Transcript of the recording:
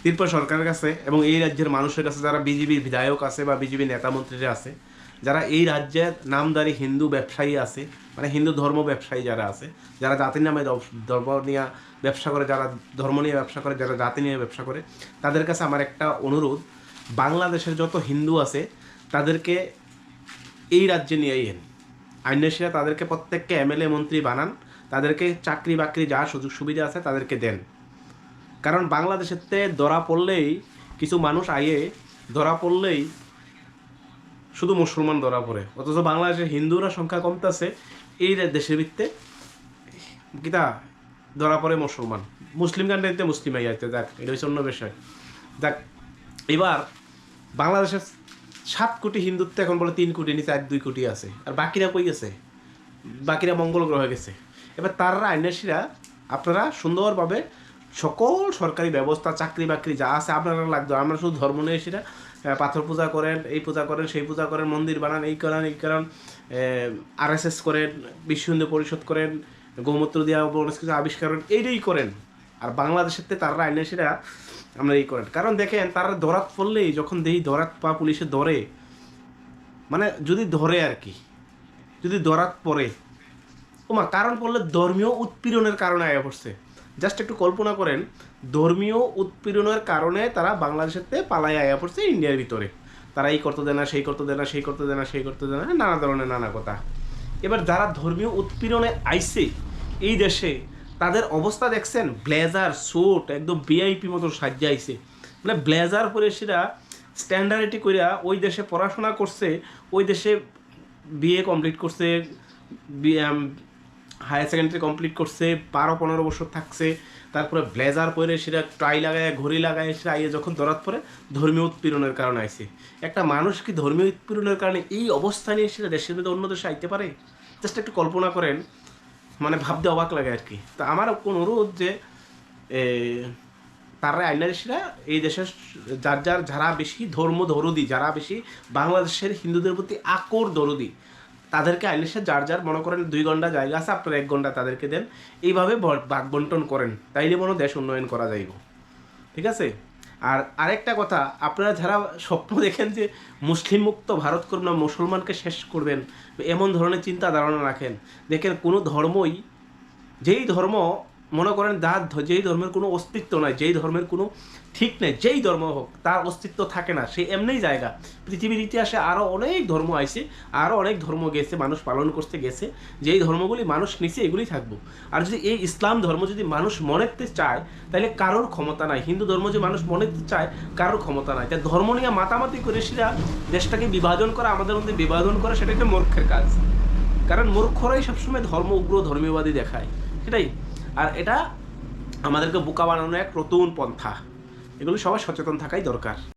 ত্রিপুরা সরকারের কাছে এবং এই রাজ্যের মানুষের কাছে, যারা বিজেপির বিধায়ক আছে বা বিজেপি নেতা মন্ত্রীরা আছে, যারা এই রাজ্যের নামদারি হিন্দু ব্যবসায়ী আছে, মানে হিন্দু ধর্ম ব্যবসায়ী যারা আছে, যারা জাতির নামে ধর্ম নিয়ে ব্যবসা করে, যারা ধর্ম নিয়ে ব্যবসা করে, যারা জাতি নিয়ে ব্যবসা করে, তাদের কাছে আমার একটা অনুরোধ, বাংলাদেশের যত হিন্দু আছে তাদেরকে এই রাজ্যে নিয়ে আইয়েন। আইনসীরা তাদেরকে প্রত্যেককে এমএলএ মন্ত্রী বানান, তাদেরকে চাকরি বাকরি যা সুযোগ সুবিধা আছে তাদেরকে দেন। কারণ বাংলাদেশেতে ধরা পড়লেই কিছু মানুষ আইয়ে ধরা পড়লেই শুধু মুসলমান ধরা পড়ে, অথচ বাংলাদেশের হিন্দুরা সংখ্যা কমতেছে, এই দেশের ভিত্তে কিতা ধরা পড়ে মুসলমান, মুসলিম কান্ট্রিতে মুসলিম আইয়াতে। যাক, এটা হচ্ছে অন্য বিষয়। যাক, এবার বাংলাদেশের 7 কোটি হিন্দুত্ব এখন বলে 3 কোটি নিচে 1-2 কোটি আছে, আর বাকিরা কই গেছে? বাকিরা মঙ্গল গ্রহে গেছে। এবার তারা আইনসীরা আপনারা সুন্দরভাবে সকল সরকারি ব্যবস্থা, চাকরি বাকরি যা আছে আপনারা লাগতো। আমরা শুধু ধর্ম নিয়ে এসেরা পাথর পূজা করেন, এই পূজা করেন, সেই পূজা করেন, মন্দির বানান, এই করেন, এই করেন, RSS করেন, বিশ্ব হিন্দু পরিষদ করেন, গোমূত্র দেওয়া অনেক কিছু আবিষ্কার করেন, এইটাই করেন। আর বাংলাদেশের তারা আইনসীরা আমরা এই করেন। কারণ দেখেন, তারা ধরাত পড়লেই, যখন দেখি ধরাত পা পুলিশে ধরে, মানে যদি ধরে আর কি, যদি ধরাত পড়ে ওমা, কারণ পড়লে ধর্মীয় উৎপীড়নের কারণে আয়া পড়ছে। জাস্ট একটু কল্পনা করেন, ধর্মীয় উৎপীড়নের কারণে তারা বাংলাদেশেতে পালায় আয়া পড়ছে ইন্ডিয়ার ভিতরে। তারা এই করতে দেয় না, সেই করতে দেয় না, সেই করতে দেয় না, সেই করতে দেয় না, নানা ধরনের নানা কথা। এবার যারা ধর্মীয় উৎপীড়নে আইছে এই দেশে, তাদের অবস্থা দেখছেন? ব্লেজার স্যুট একদম ভিআইপি মতো সাজ্জা আইছে, মানে ব্লেজার পরে সেটা স্ট্যান্ডার্ডিটি কইরা ওই দেশে পড়াশোনা করছে, ওই দেশে বিএ কমপ্লিট করছে, হায়ার সেকেন্ডারি কমপ্লিট করছে, 12-15 বছর থাকছে, তারপরে ব্লেজার পরে সেটা ট্রাই লাগায়, ঘড়ি লাগায়, সেটা আইয়ে যখন ধরাত পরে ধর্মীয় উৎপীড়নের কারণে আইছে। একটা মানুষ কি ধর্মীয় উৎপীড়নের কারণে এই অবস্থা নিয়ে সেটা দেশের মধ্যে অন্য দেশে আইতে পারে? জাস্ট একটু কল্পনা করেন, মানে ভাবতে অবাক লাগে আর কি। তো আমার কোন অনুরোধ যে তারা আইনারিসরা এই দেশের যারা বেশি ধর্ম দরদি, যারা বেশি বাংলাদেশের হিন্দুদের প্রতি আকর দরদি, তাদেরকে আইনসে যার মনে করেন 2 ঘন্টা জায়গা আছে, আপনারা 1 ঘন্টা তাদেরকে দেন, এইভাবে ভাগ বন্টন করেন, তাইলে মনে দেশ উন্নয়ন করা যাইব। ঠিক আছে? আর আরেকটা কথা, আপনারা যারা স্বপ্ন দেখেন যে মুসলিম মুক্ত ভারত করবেন না, মুসলমানকে শেষ করবেন, এমন ধরনের চিন্তা ধারণা রাখেন, দেখেন কোনো ধর্মই, যেই ধর্ম মনে করেন যেই ধর্মের কোনো অস্তিত্ব নাই, যেই ধর্মের কোনো ঠিক নেই, যেই ধর্ম হোক তার অস্তিত্ব থাকে না, সে এমনিই জায়গা। পৃথিবীর ইতিহাসে আরও অনেক ধর্ম আইছে, আরও অনেক ধর্ম গেছে, মানুষ পালন করতে গেছে, যেই ধর্মগুলি মানুষ নিচে এগুলি থাকবো। আর যদি এই ইসলাম ধর্ম যদি মানুষ মনেতে চায়, তাহলে কারোর ক্ষমতা নাই। হিন্দু ধর্ম যে মানুষ মনেতে চায়, কারোর ক্ষমতা নাই। তাই ধর্ম নিয়ে মাতামাতি করে সেটা দেশটাকে বিভাজন করা, আমাদের মধ্যে বিভাজন করা, সেটা একটা মূর্খের কাজ। কারণ মূর্খরাই সবসময় ধর্ম উগ্র ধর্মীয়বাদী দেখায়, সেটাই। আর এটা আমাদেরকে বোকা বানানো এক নতুন পন্থা। এগুলো সবাই সচেতন থাকাই দরকার।